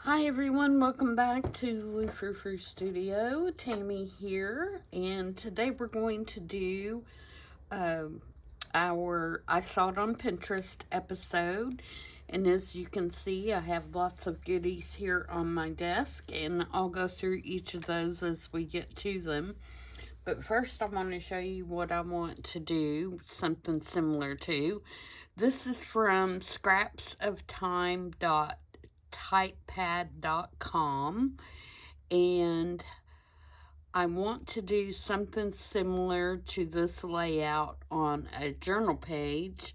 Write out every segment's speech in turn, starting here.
Hi everyone, welcome back to the Frou-frou Studio. Tammy here, and today we're going to do our I Saw It on Pinterest episode. And as you can see, I have lots of goodies here on my desk, and I'll go through each of those as we get to them. But first, I want to show you what I want to do, something similar to. This is from scrapsoftime.typepad.com, and I want to do something similar to this layout on a journal page.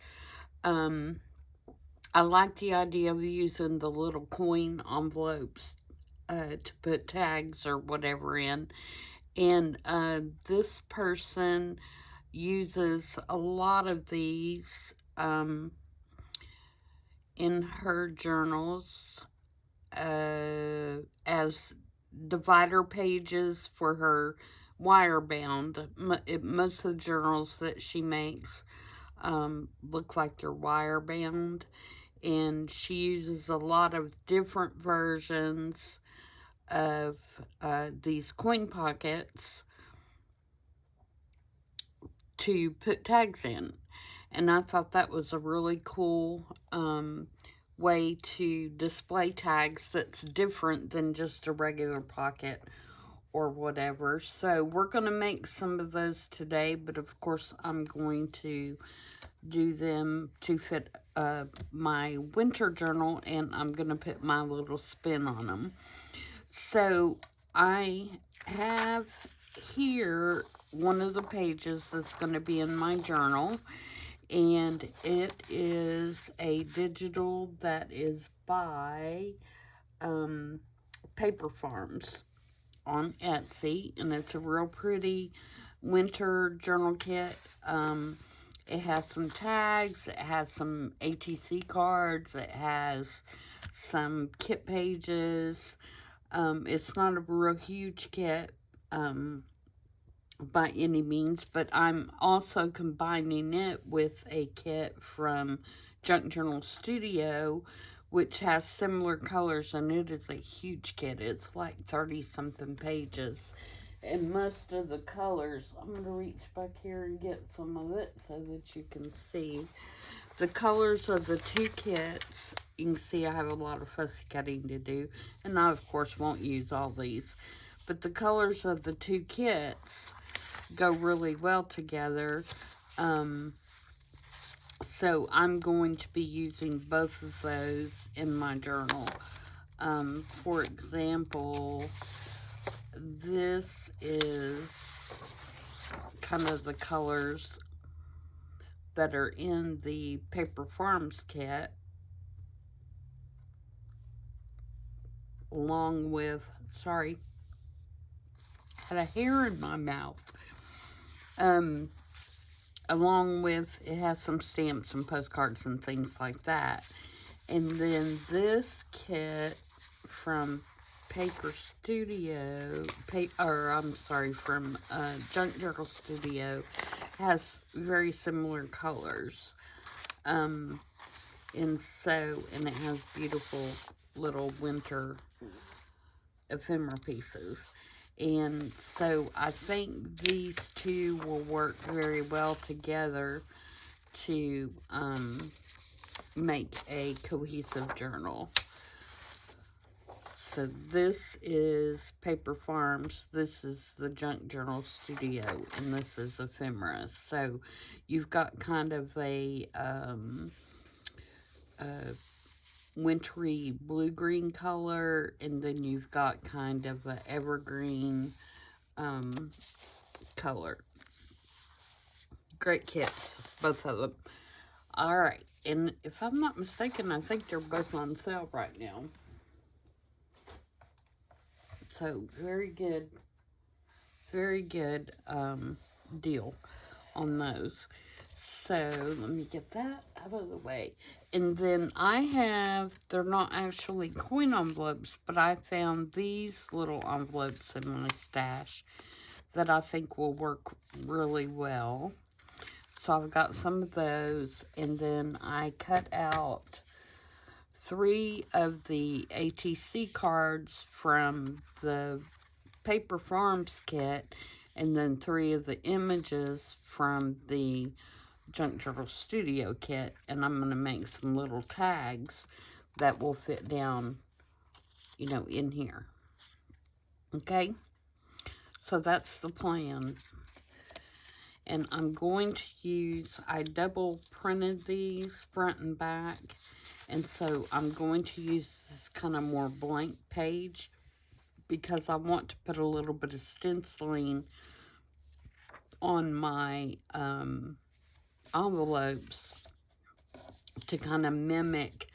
I like the idea of using the little coin envelopes to put tags or whatever in. And this person uses a lot of these in her journals as divider pages for her wire bound. Most of the journals that she makes look like they're wire bound, and she uses a lot of different versions of these coin pockets to put tags in. And I thought that was a really cool way to display tags that's different than just a regular pocket or whatever. So we're going to make some of those today, but of course I'm going to do them to fit my winter journal, and I'm going to put my little spin on them. So I have here one of the pages that's going to be in my journal, and it is a digital that is by Paper Farms on Etsy, and it's a real pretty winter journal kit. It has some tags, it has some ATC cards, it has some kit pages. It's not a real huge kit by any means, but I'm also combining it with a kit from Junk Journal Studio, which has similar colors, and it is a huge kit. It's like 30-something pages. And most of the colors, I'm going to reach back here and get some of it so that you can see. The colors of the two kits, you can see I have a lot of fussy cutting to do, and I, of course, won't use all these. But the colors of the two kits go really well together. So I'm going to be using both of those in my journal. For example, this is kind of the colors that are in the Paper Farms kit, along with, sorry, had a hair in my mouth. Along with, it has some stamps and postcards and things like that. And then this kit from Paper Studio, from Junk Journal Studio, has very similar colors. And it has beautiful little winter ephemera pieces. And so I think these two will work very well together to make a cohesive journal. So this is Paper Farms, this is the Junk Journal Studio, and this is ephemera. So you've got kind of a wintry blue-green color, and then you've got kind of an evergreen color. Great kits, both of them. Alright, and if I'm not mistaken, I think they're both on sale right now. So, very good deal on those. So, let me get that out of the way. And then they're not actually coin envelopes, but I found these little envelopes in my stash that I think will work really well. So I've got some of those, and then I cut out 3 of the ATC cards from the Paper Farms kit, and then 3 of the images from the Junk Journal Studio kit, and I'm going to make some little tags that will fit down, you know, in here. Okay? So that's the plan. And I'm going to use, I double printed these front and back, and so I'm going to use this kind of more blank page because I want to put a little bit of stenciling on my envelopes to kind of mimic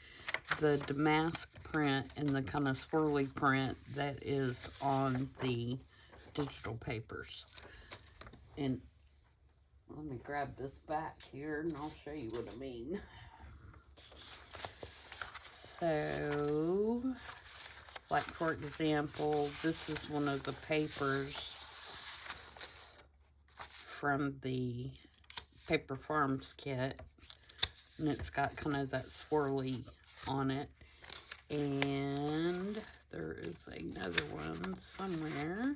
the damask print and the kind of swirly print that is on the digital papers. And let me grab this back here and I'll show you what I mean. So, like for example, this is one of the papers from the Paper Farms kit, and it's got kind of that swirly on it. And there is another one somewhere.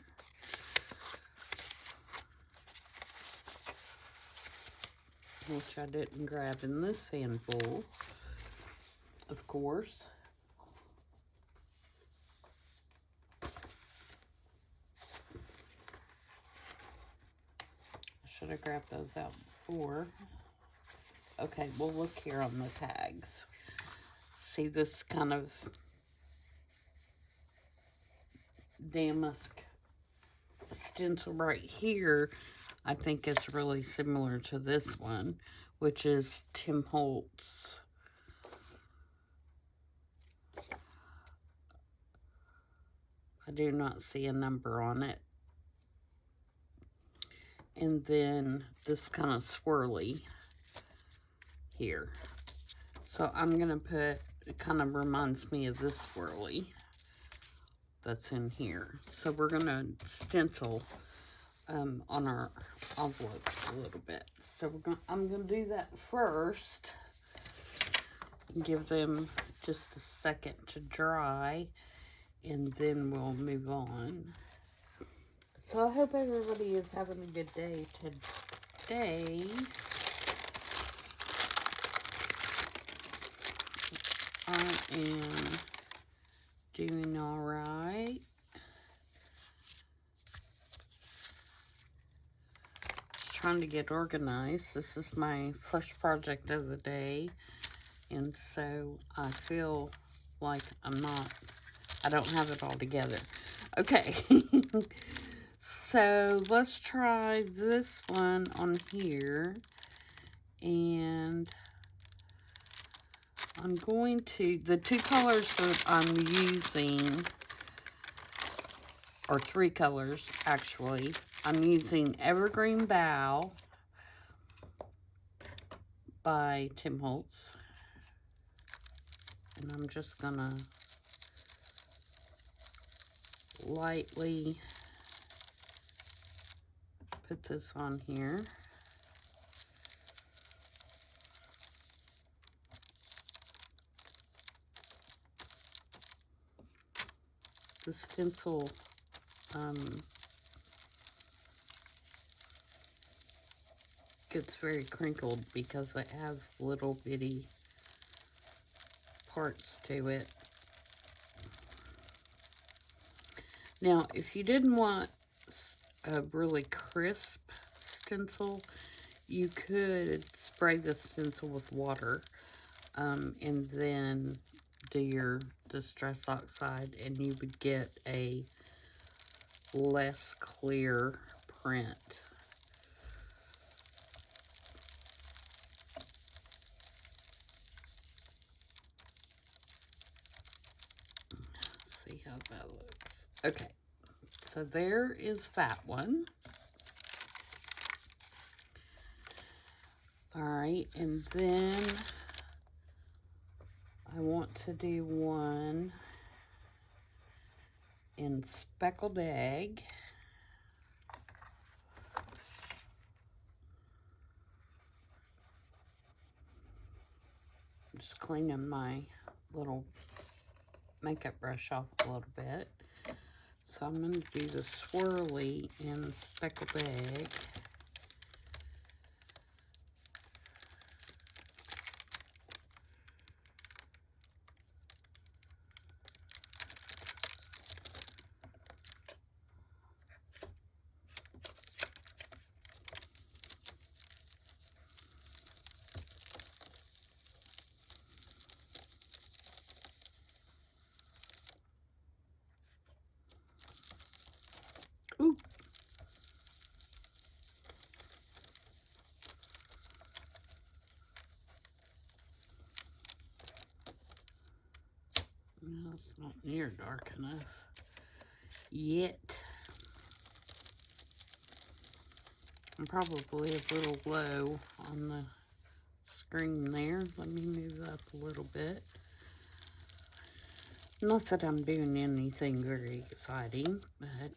Which I didn't grab in this handful, of course. I should have grabbed those out before. Okay, we'll look here on the tags. See this kind of damask stencil right here, I think it's really similar to this one, which is Tim Holtz. I do not see a number on it. And then this kind of swirly here. So I'm going to put, it kind of reminds me of this swirly that's in here. So we're going to stencil on our envelopes a little bit. So I'm going to do that first. Give them just a second to dry, and then we'll move on. So I hope everybody is having a good day today. I am doing all right. Just trying to get organized. This is my first project of the day, and so I feel like I don't have it all together. Okay. So let's try this one on here, and I'm going to, the 2 colors that I'm using, or 3 colors actually, I'm using Evergreen Bough by Tim Holtz, and I'm just gonna lightly put this on here. The stencil gets very crinkled because it has little bitty parts to it. Now, if you didn't want a really crisp stencil, you could spray the stencil with water and then do the Stress Oxide, and you would get a less clear print. Let's see how that looks. Okay, so there is that one. All right, and then I want to do one in Speckled Egg. Just cleaning my little makeup brush off a little bit. So I'm going to do the swirly in speckled egg. Ooh. No, it's not near dark enough yet. I'm probably a little low on the screen there. Let me move up a little bit. Not that I'm doing anything very exciting, but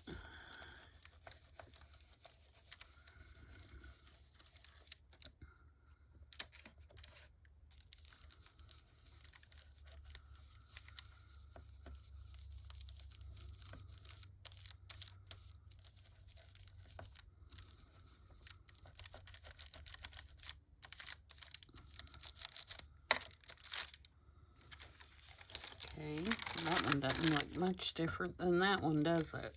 okay, that one doesn't look much different than that one, does it?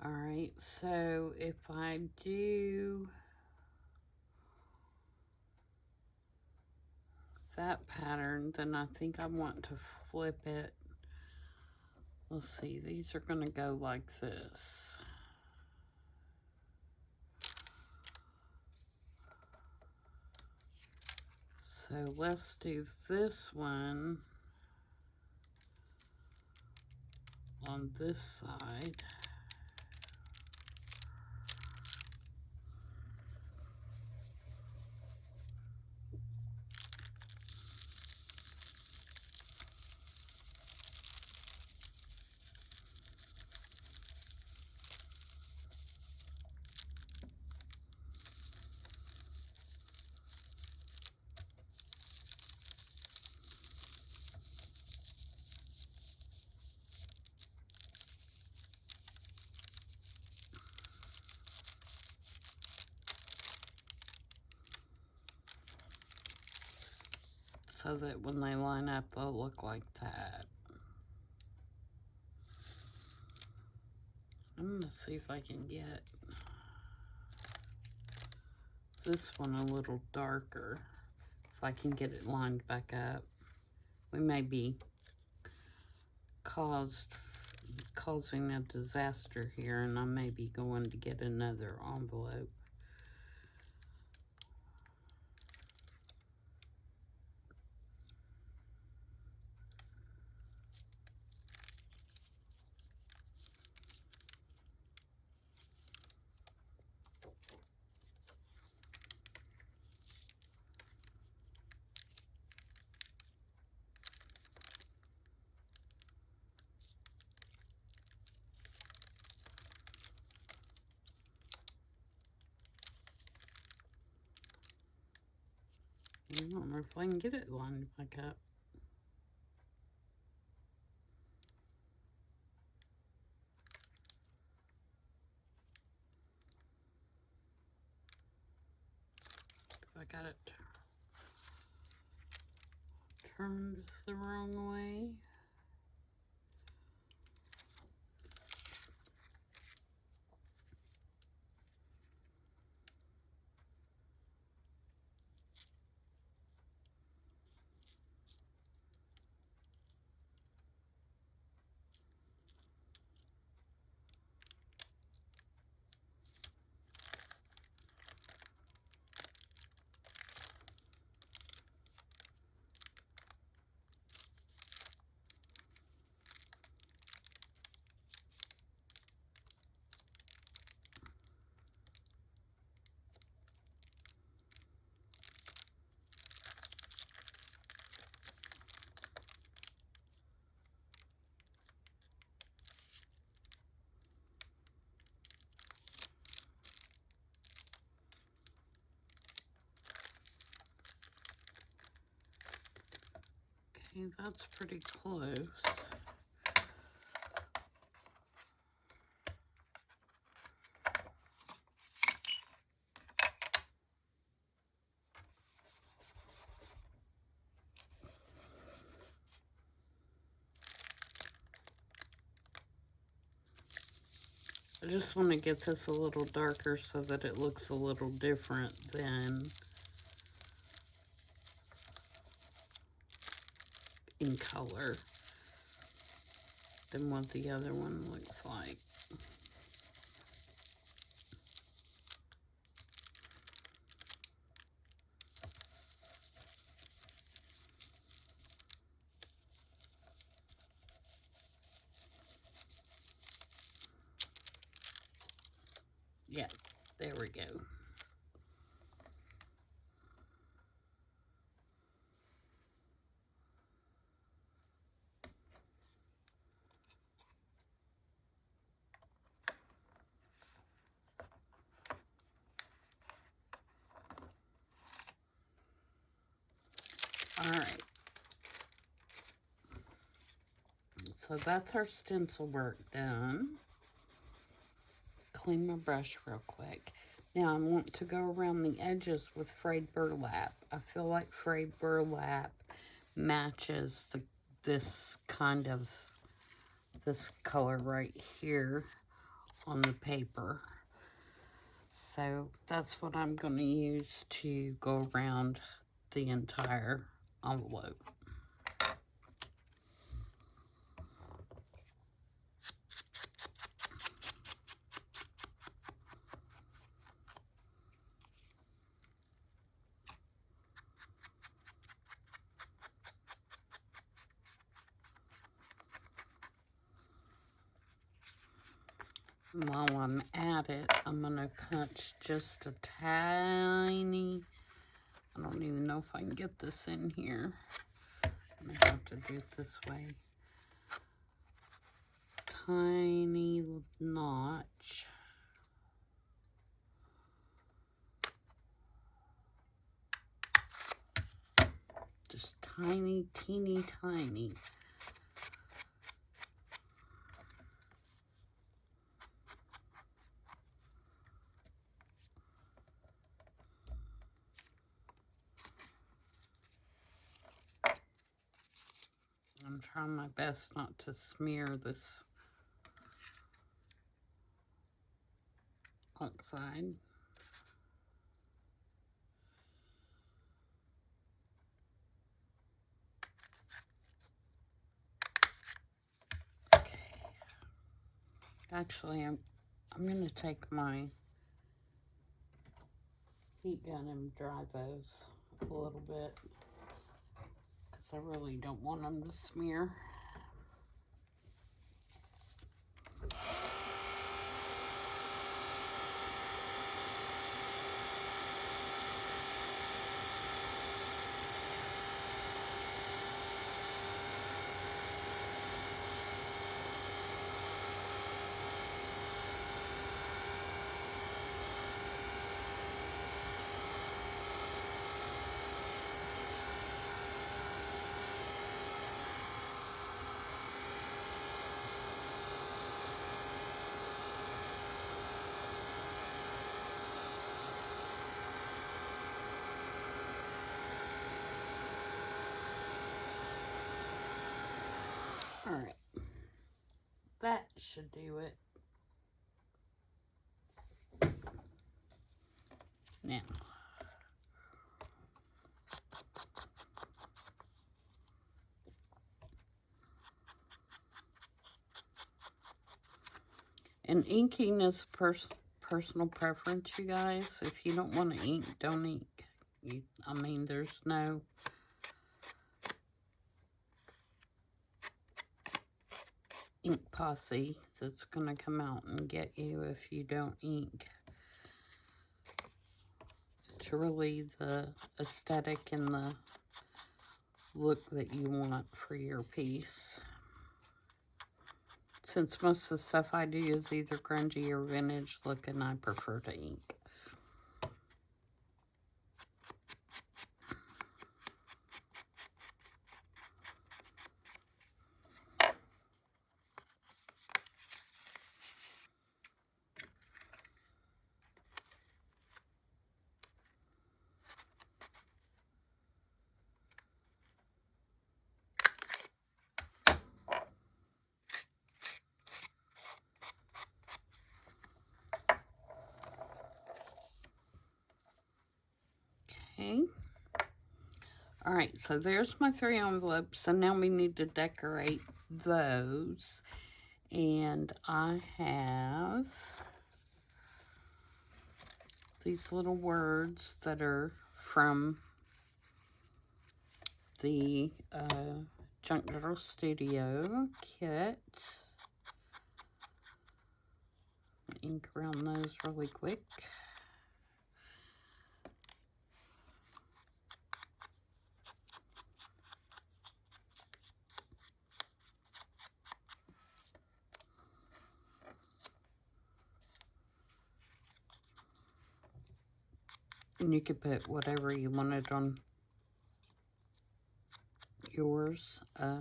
All right, so if I do that pattern, then I think I want to flip it. Let's see, these are going to go like this. So let's do this one on this side. So that when they line up, they'll look like that. I'm going to see if I can get this one a little darker. If I can get it lined back up. We may be causing a disaster here, and I may be going to get another envelope. I don't know if I can get it lined back up. If I got it turned the wrong way. Okay, that's pretty close. I just want to get this a little darker so that it looks a little different than in color than what the other one looks like. Yeah, there we go. All right. So that's our stencil work done. Clean my brush real quick. Now I want to go around the edges with frayed burlap. I feel like frayed burlap matches this color right here on the paper. So that's what I'm going to use to go around the entire envelope. And while I'm at it, I'm going to punch just a tiny, I don't even know if I can get this in here. I'm going to have to do it this way. Tiny notch. Just tiny, teeny, tiny. I'm trying my best not to smear this outside. Okay. Actually, I'm going to take my heat gun and dry those a little bit because I really don't want them to smear. All right, that should do it. Now, and inking is personal preference, you guys. If you don't want to ink, don't ink. I mean, there's no ink posse that's going to come out and get you if you don't ink. It's really the aesthetic and the look that you want for your piece. Since most of the stuff I do is either grungy or vintage looking, I prefer to ink. Alright, so there's my 3 envelopes. So now we need to decorate those. And I have these little words that are from the Junk Girl Studio kit. Ink around those really quick. And you could put whatever you wanted on yours. I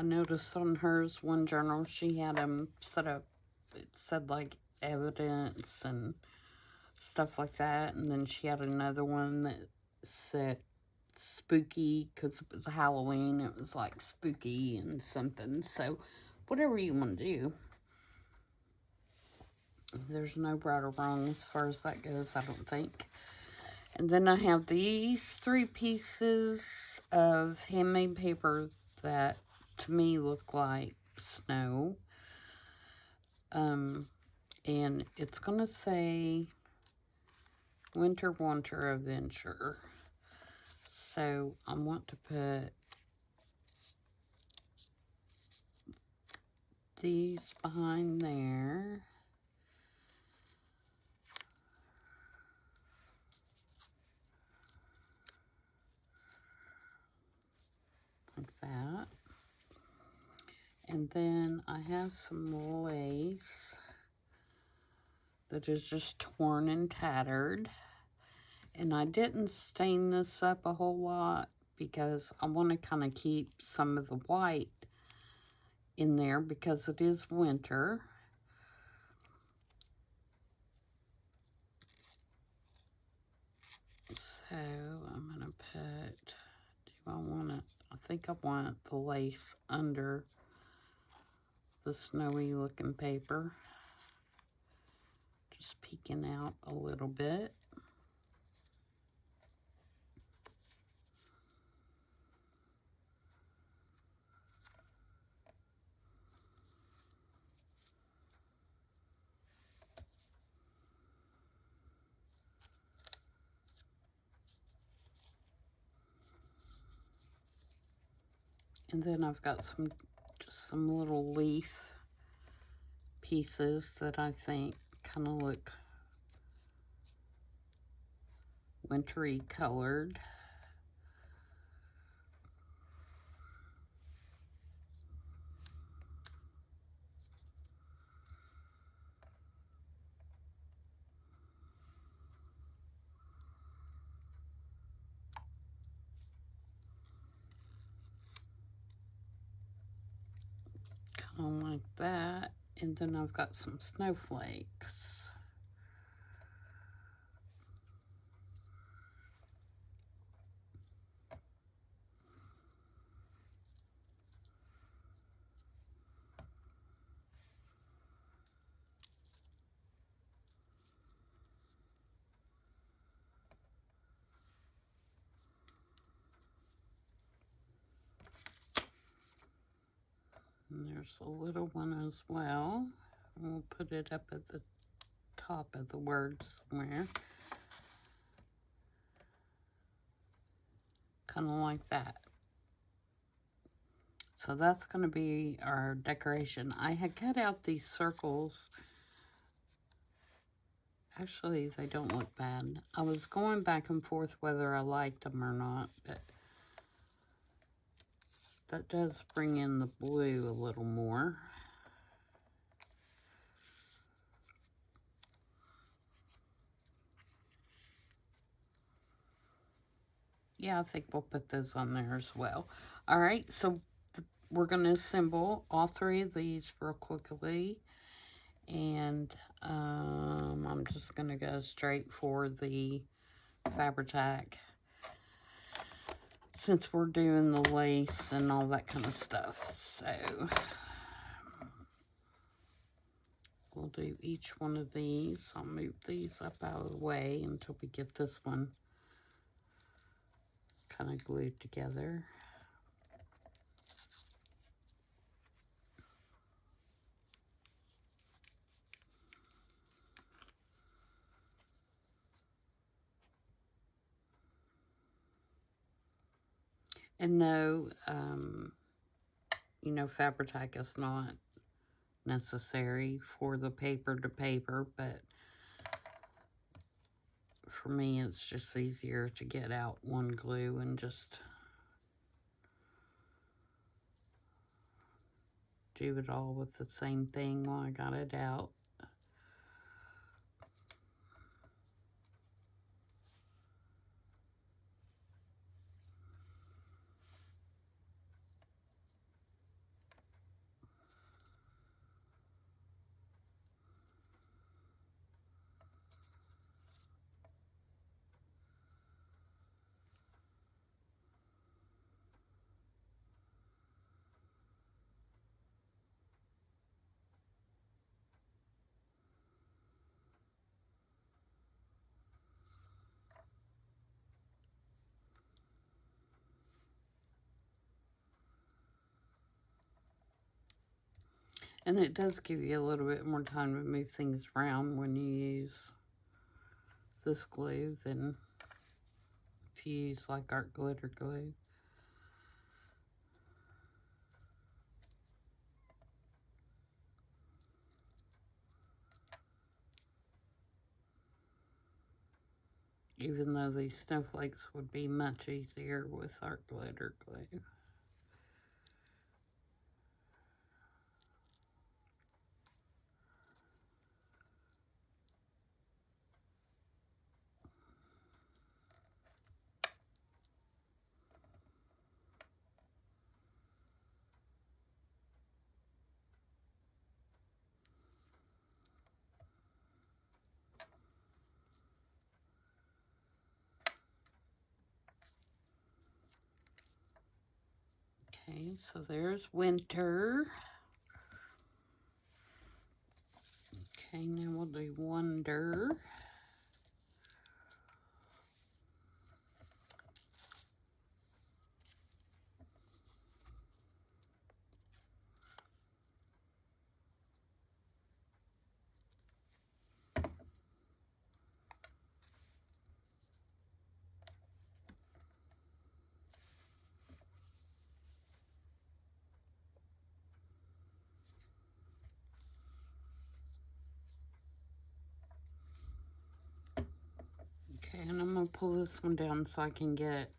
noticed on hers, one journal, she had them set up, it said like evidence and stuff like that. And then she had another one that said spooky, because it was Halloween. It was like spooky and something. So whatever you want to do. There's no right or wrong as far as that goes, I don't think. And then I have these 3 pieces of handmade paper that to me look like snow. And it's going to say Winter Wanter Adventure. So I want to put these behind there. Like that. And then I have some lace that is just torn and tattered. And I didn't stain this up a whole lot because I want to kind of keep some of the white in there because it is winter. So I'm going to put, I think I want the lace under the snowy looking paper. Just peeking out a little bit. And then I've got just some little leaf pieces that I think kind of look wintry colored. Kind of like that. And then I've got some snowflakes. And there's a little one as well. We'll put it up at the top of the word somewhere. Kind of like that. So that's going to be our decoration. I had cut out these circles. Actually, they don't look bad. I was going back and forth whether I liked them or not, but that does bring in the blue a little more. Yeah, I think we'll put those on there as well. All right, so we're going to assemble all 3 of these real quickly. And I'm just going to go straight for the Fabri-Tac since we're doing the lace and all that kind of stuff. So we'll do each one of these. I'll move these up out of the way until we get this one kind of glued together. And no, you know, Fabri-Tac is not necessary for the paper to paper, but for me it's just easier to get out one glue and just do it all with the same thing while I got it out. And it does give you a little bit more time to move things around when you use this glue than if you use like art glitter glue. Even though these snowflakes would be much easier with art glitter glue. Okay, so there's winter. Okay, now we'll do wonder. Okay, and I'm going to pull this one down so I can get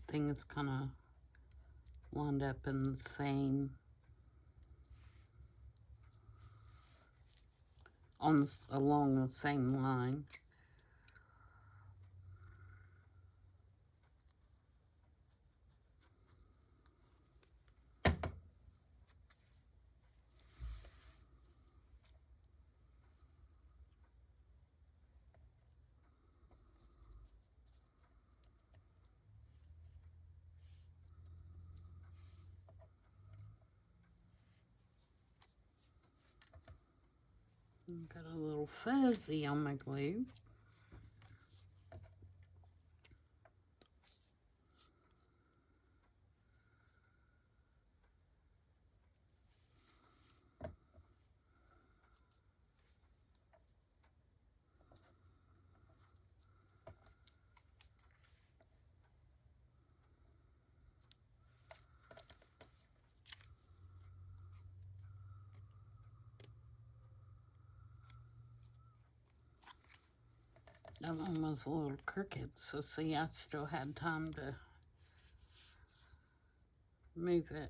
things kind of lined up in the same, along the same line. Got a little fuzzy on my glue. That one was a little crooked, so see, I still had time to move it.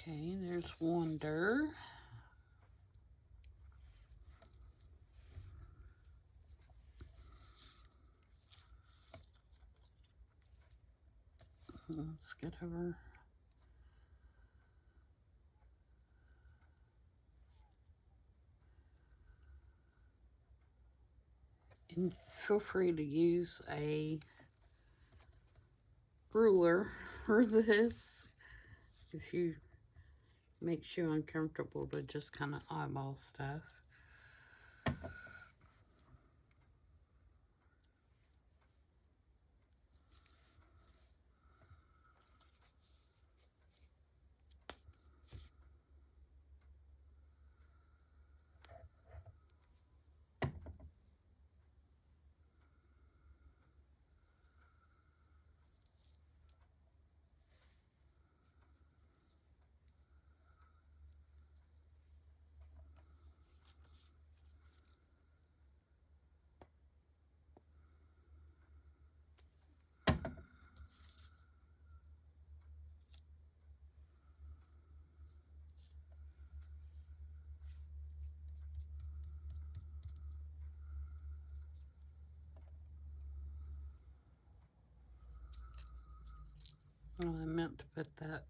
Okay, there's Wonder. Let's get over. And feel free to use a ruler for this if you makes you uncomfortable to just kind of eyeball stuff. Oh, I meant to put that.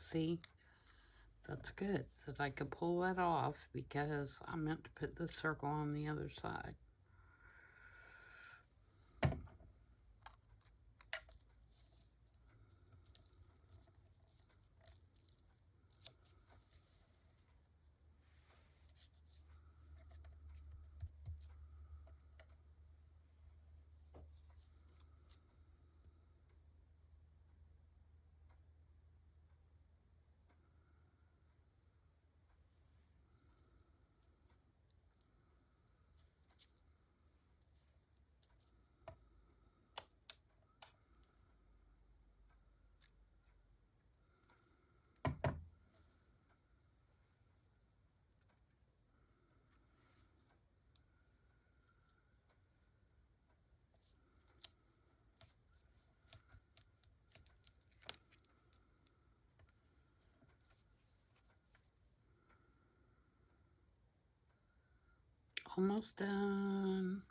See, that's good that I could pull that off because I meant to put the circle on the other side. Almost done.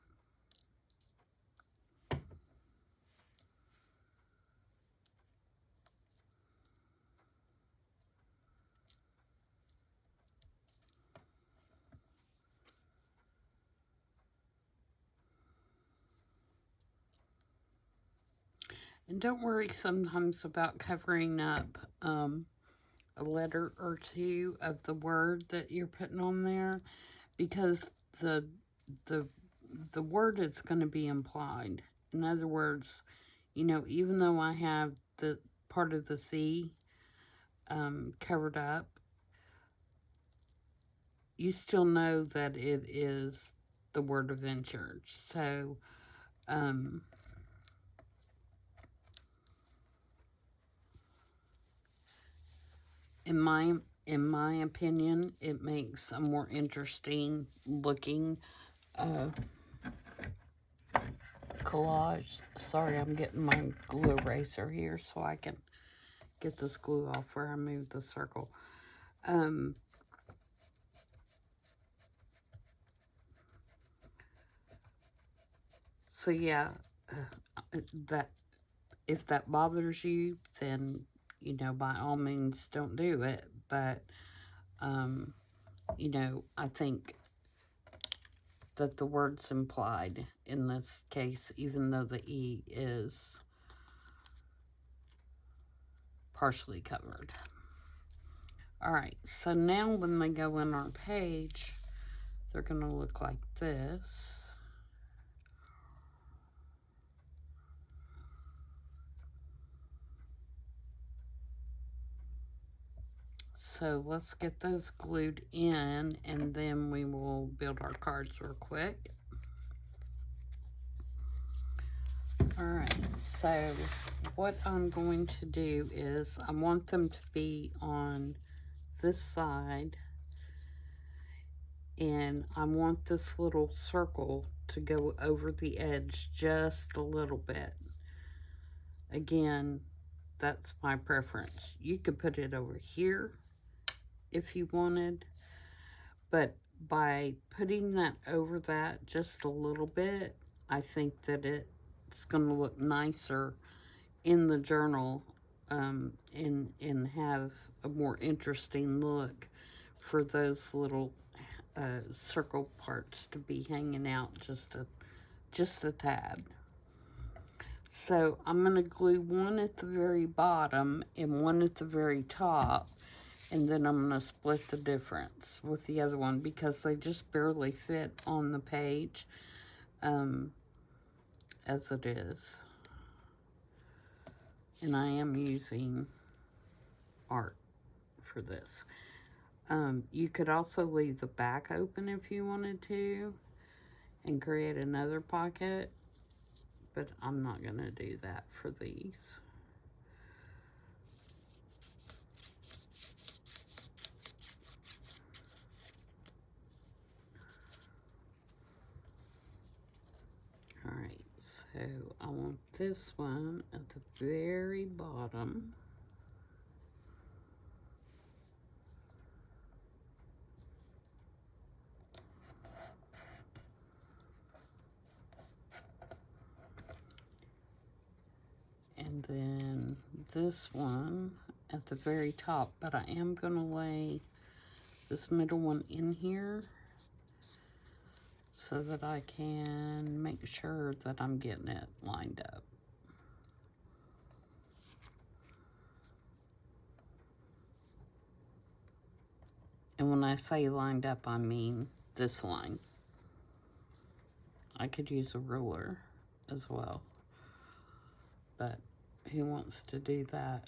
And don't worry sometimes about covering up a letter or two of the word that you're putting on there, because the the the word is going to be implied. In other words, you know, even though I have the part of the C covered up, you still know that it is the word adventure. So, in my opinion, it makes a more interesting looking collage. Sorry, I'm getting my glue eraser here so I can get this glue off where I moved the circle. So yeah, that if that bothers you, then, you know, by all means don't do it. But, you know, I think that the word's implied in this case, even though the E is partially covered. All right, so now when they go in our page, they're going to look like this. So let's get those glued in, and then we will build our cards real quick. Alright, so what I'm going to do is I want them to be on this side And I want this little circle to go over the edge just a little bit. Again, that's my preference. You could put it over here if you wanted, but by putting that over that just a little bit, I think that it's going to look nicer in the journal, and have a more interesting look for those little circle parts to be hanging out just a tad. So I'm going to glue one at the very bottom and one at the very top, and then I'm going to split the difference with the other one because they just barely fit on the page as it is. And I am using art for this. You could also leave the back open if you wanted to and create another pocket, but I'm not going to do that for these. Alright, so I want this one at the very bottom. And then this one at the very top, but I am going to lay this middle one in here so that I can make sure that I'm getting it lined up. And when I say lined up, I mean this line. I could use a ruler as well, but who wants to do that?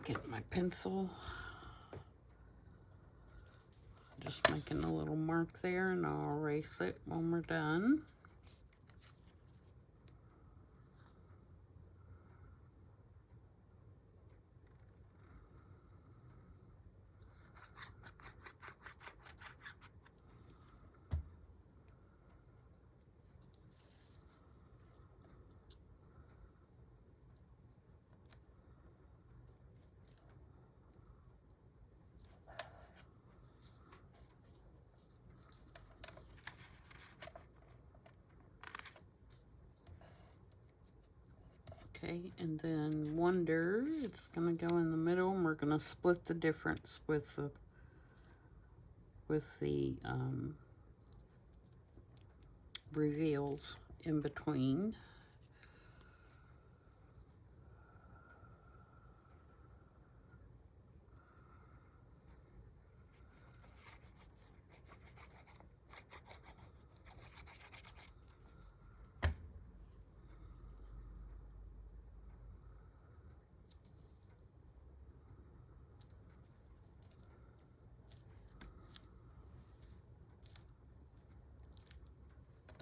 Get my pencil. Just making a little mark there, and I'll erase it when we're done. Okay, and then Wonder, it's going to go in the middle, and we're going to split the difference with the reveals in between.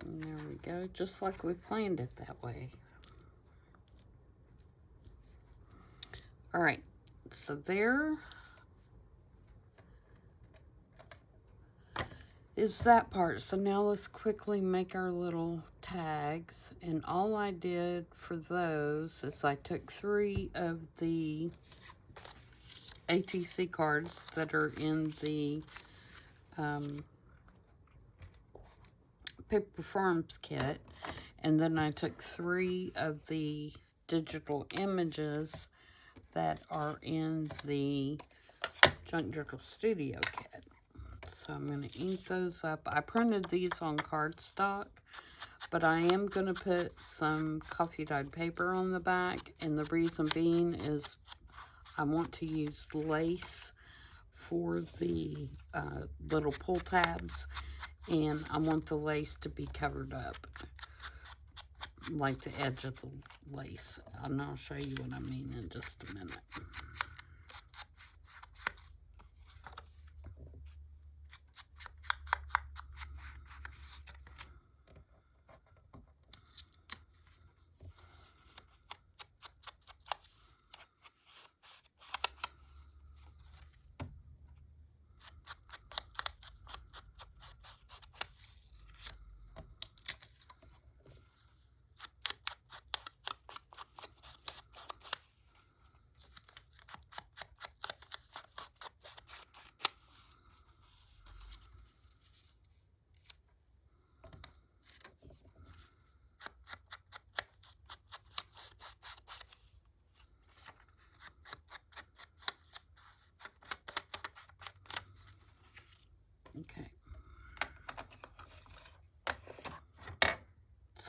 And there we go, just like we planned it that way. All right, so there is that part. So now let's quickly make our little tags. And all I did for those is I took 3 of the ATC cards that are in the Paper Farms kit, and then I took 3 of the digital images that are in the Junk Journal Studio kit. So I'm going to ink those up. I printed these on cardstock, but I am going to put some coffee dyed paper on the back, and the reason being is I want to use lace for the little pull tabs, and I want the lace to be covered up, like the edge of the lace. And I'll show you what I mean in just a minute.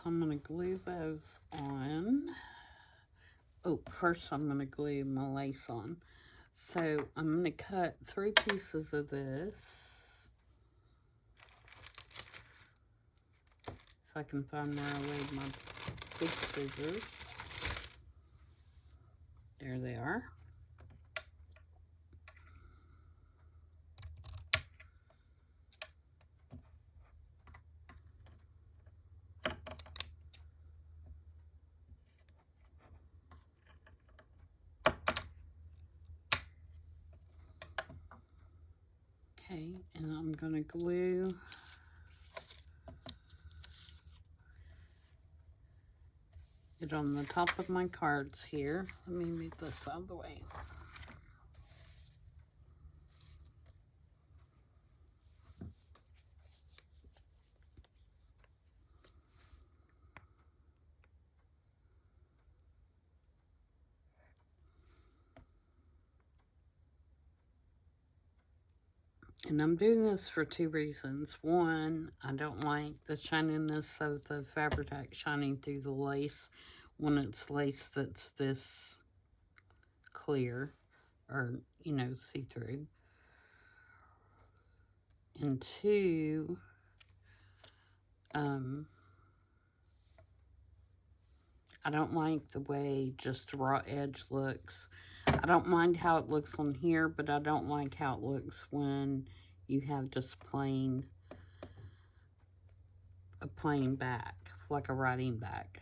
So I'm going to glue those on. Oh, first I'm going to glue my lace on. So I'm going to cut 3 pieces of this. If I can find where I laid my big scissors. There they are. Okay, and I'm going to glue it on the top of my cards here. Let me move this out of the way. And I'm doing this for 2 reasons. One, I don't like the shininess of the Fabri-Tac shining through the lace when it's lace that's this clear or, you know, see-through. And 2, I don't like the way just a raw edge looks. I don't mind how it looks on here, but I don't like how it looks when you have just a plain back, like a writing back.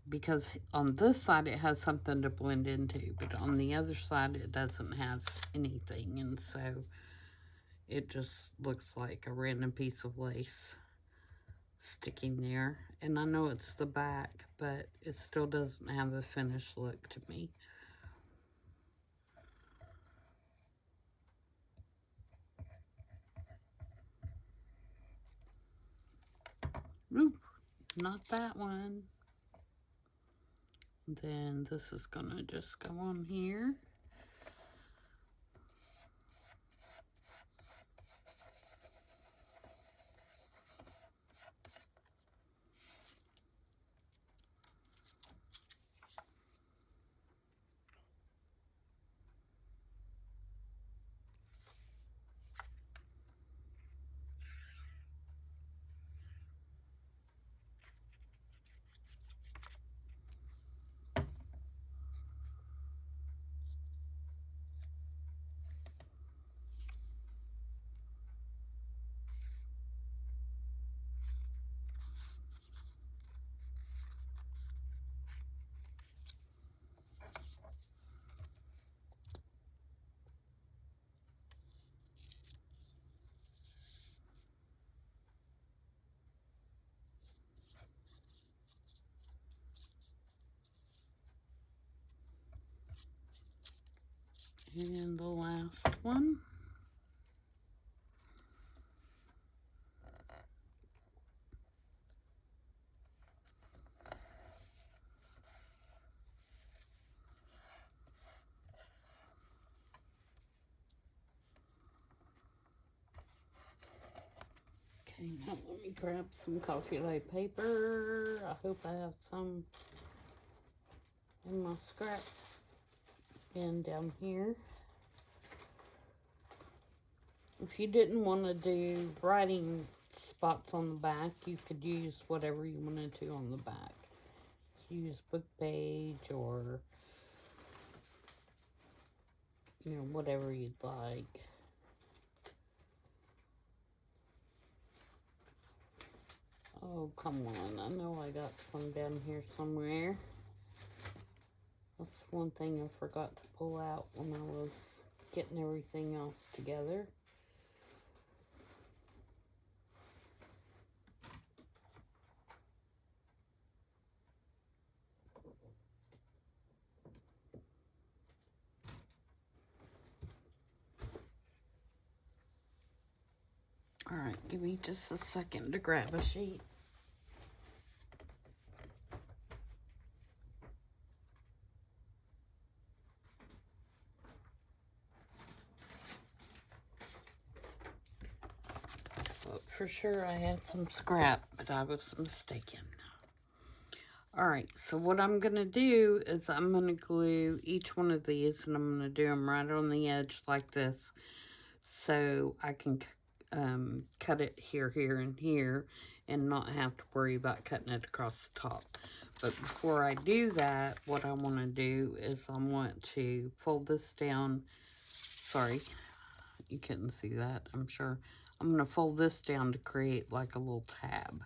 Because on this side it has something to blend into, but on the other side it doesn't have anything, and so it just looks like a random piece of lace sticking there. And I know it's the back, but it still doesn't have a finished look to me. Oop, not that one. Then this is gonna just go on here. And the last one. Okay, now let me grab some coffee lay paper. I hope I have some in my scrap bin down here. If you didn't want to do writing spots on the back, you could use whatever you wanted to on the back. Use book page or, you know, whatever you'd like. Oh, come on. I know I got some down here somewhere. That's one thing I forgot to pull out when I was getting everything else together. All right, give me just a second to grab a sheet. for sure I had some scrap, but I was mistaken. Alright, so what I'm going to do is I'm going to glue each one of these, and I'm going to do them right on the edge like this, so I can cut it here, here, and here, and not have to worry about cutting it across the top. But before I do that, what I want to do is I want to fold this down. Sorry, you couldn't see that, I'm sure. I'm going to fold this down to create like a little tab.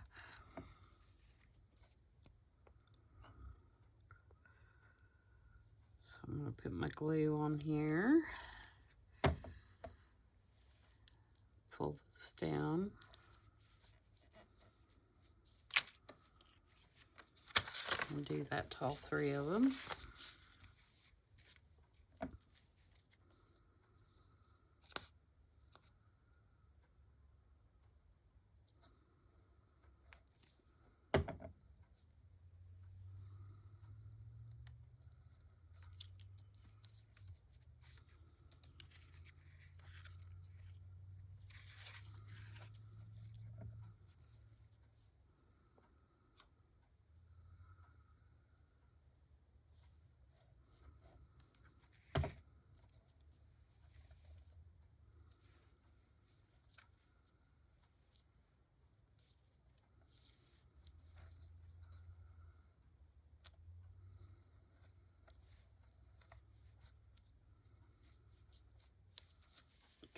So I'm going to put my glue on here. Fold this down. And do that to all three of them.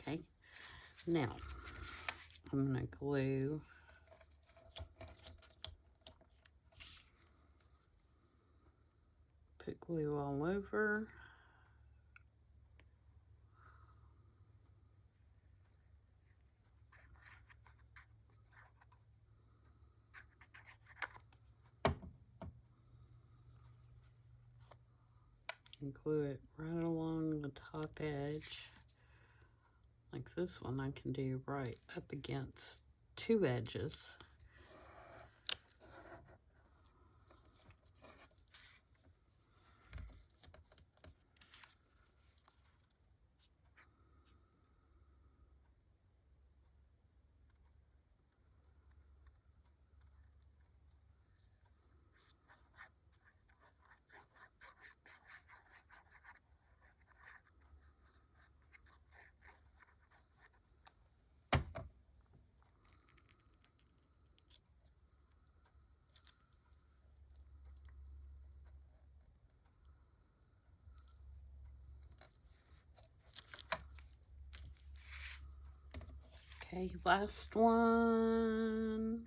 Okay, now I'm going to glue put glue all over. And glue it right along the top edge. Like this one I can do right up against two edges. Okay, last one.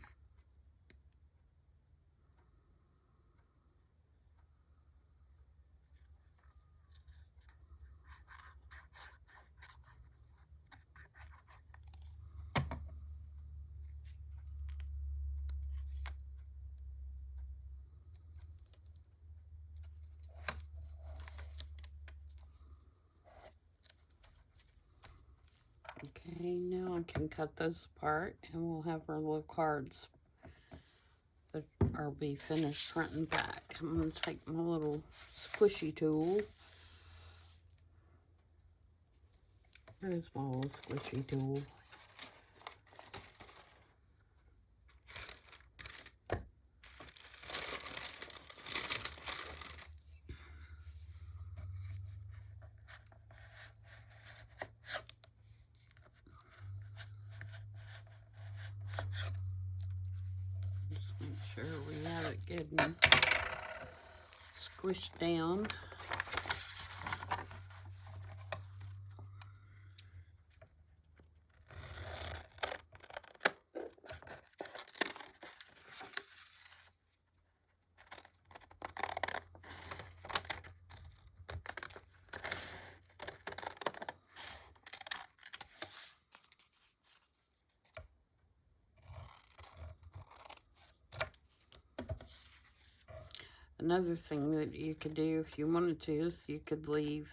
Okay, now I can cut those apart and we'll have our little cards that are be finished front and back. I'm going to take my little squishy tool. Where's my little squishy tool? Just make sure we have it good and squished down. Another thing that you could do if you wanted to is you could leave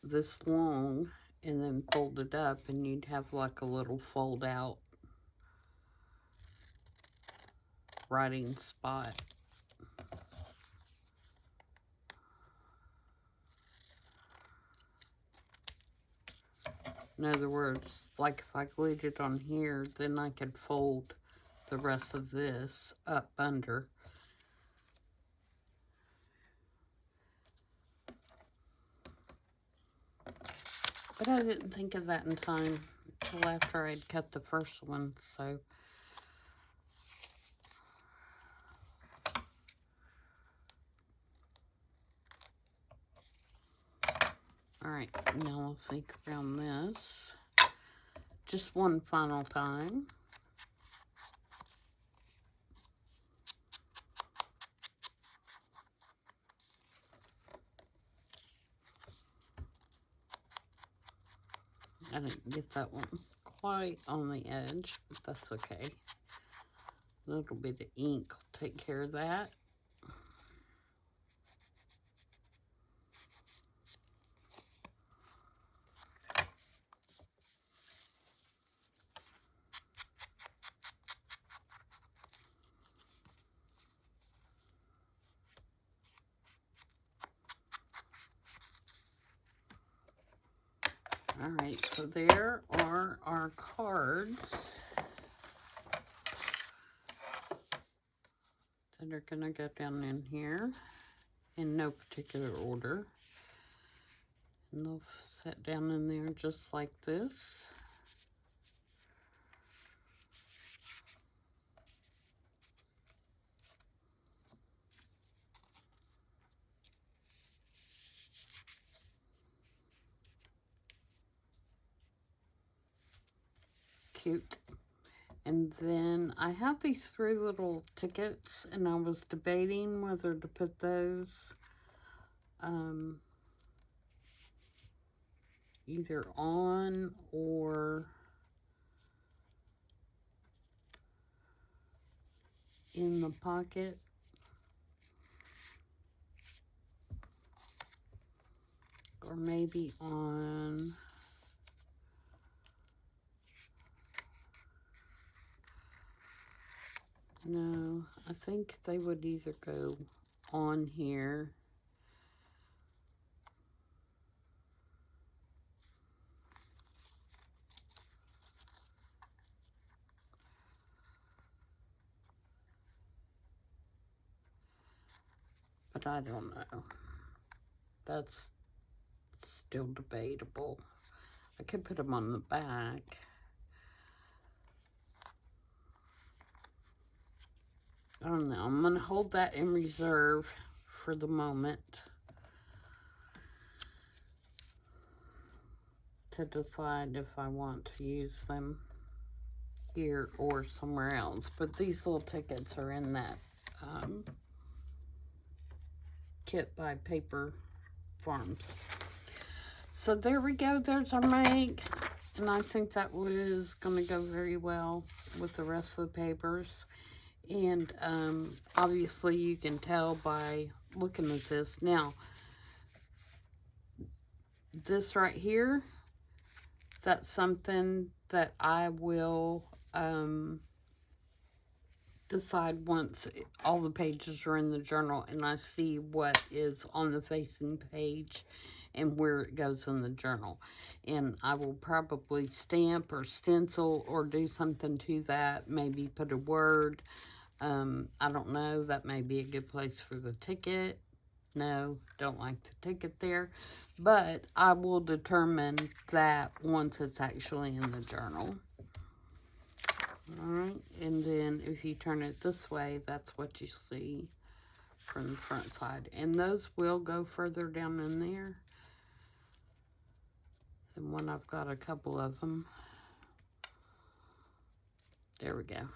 this long and then fold it up and you'd have like a little fold out writing spot. In other words, like if I glued it on here, then I could fold the rest of this up under. But I didn't think of that in time until after I'd cut the first one, so. Alright, now we'll sneak around this just one final time. I didn't get that one quite on the edge, but that's okay. A little bit of ink will take care of that. Alright, so there are our cards that are going to go down in here in no particular order. And they'll sit down in there just like this. Cute. And then I have these 3 little tickets, and I was debating whether to put those either on or in the pocket. Or maybe on no, I think they would either go on here but I don't know. That's still debatable. I could put them on the back. I don't know. I'm going to hold that in reserve for the moment to decide if I want to use them here or somewhere else. But these little tickets are in that kit by Paper Farms. So there we go. There's our make. And I think that was going to go very well with the rest of the papers. And obviously you can tell by looking at this. Now, this right here, that's something that I will decide once all the pages are in the journal and I see what is on the facing page and where it goes in the journal. And I will probably stamp or stencil or do something to that, maybe put a word. I don't know, that may be a good place for the ticket. No, don't like the ticket there. But I will determine that once it's actually in the journal. Alright, and then if you turn it this way, that's what you see from the front side. And those will go further down in there. And when I've got a couple of them. There we go.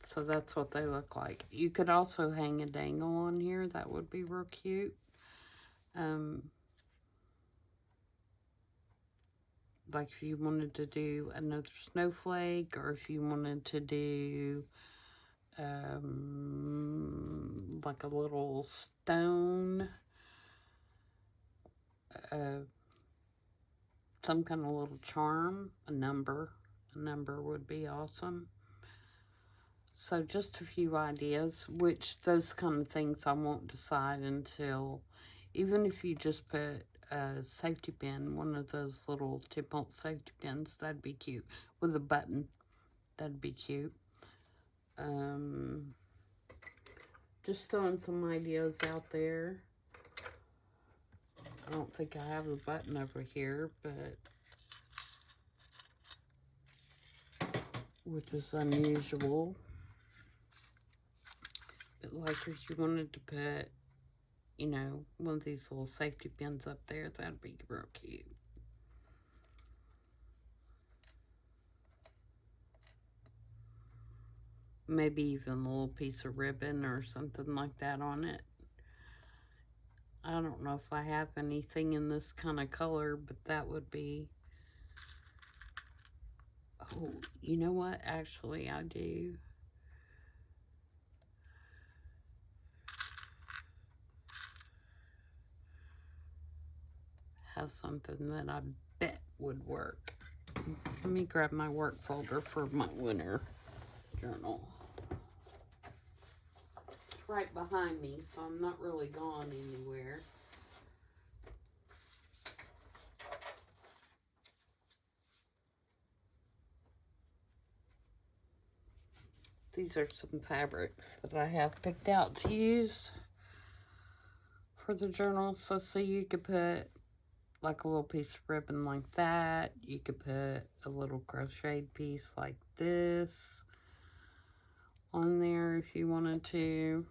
So that's what they look like. You could also hang a dangle on here. That would be real cute. Like if you wanted to do another snowflake, or if you wanted to do like a little stone, some kind of little charm, a number would be awesome. So just a few ideas, which those kind of things I won't decide until, even if you just put a safety pin, one of those little tip-on safety pins. That'd be cute. With a button. That'd be cute. Just throwing some ideas out there. I don't think I have a button over here, but which is unusual. But like if you wanted to put, you know, one of these little safety pins up there, that'd be real cute. Maybe even a little piece of ribbon or something like that on it. I don't know if I have anything in this kind of color, but that would be... Oh, you know what? Actually, I do. Have something that I bet would work. Let me grab my work folder for my winter journal. It's right behind me, so I'm not really gone anywhere. These are some fabrics that I have picked out to use for the journal. So see, you could put like a little piece of ribbon like that. You could put a little crocheted piece like this on there if you wanted to.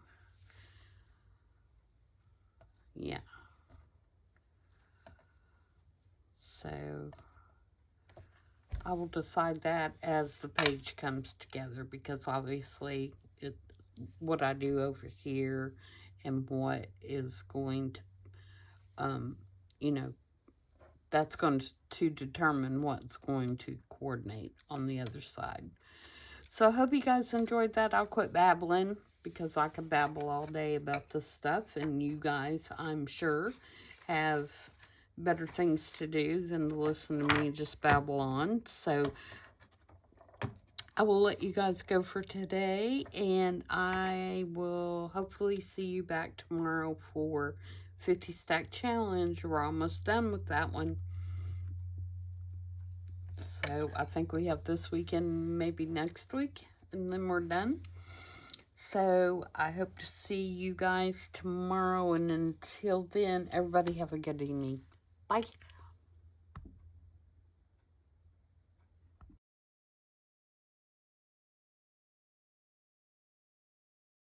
Yeah. So I will decide that as the page comes together, because obviously it what I do over here and what is going to you know, that's going to determine what's going to coordinate on the other side. So I hope you guys enjoyed that. I'll quit babbling because I could babble all day about this stuff, and you guys, I'm sure, have better things to do than to listen to me just babble on. So I will let you guys go for today, and I will hopefully see you back tomorrow for 50 Stack Challenge. We're almost done with that one. So I think we have this weekend, maybe next week, and then we're done. So I hope to see you guys tomorrow, and until then, everybody have a good evening. Bye.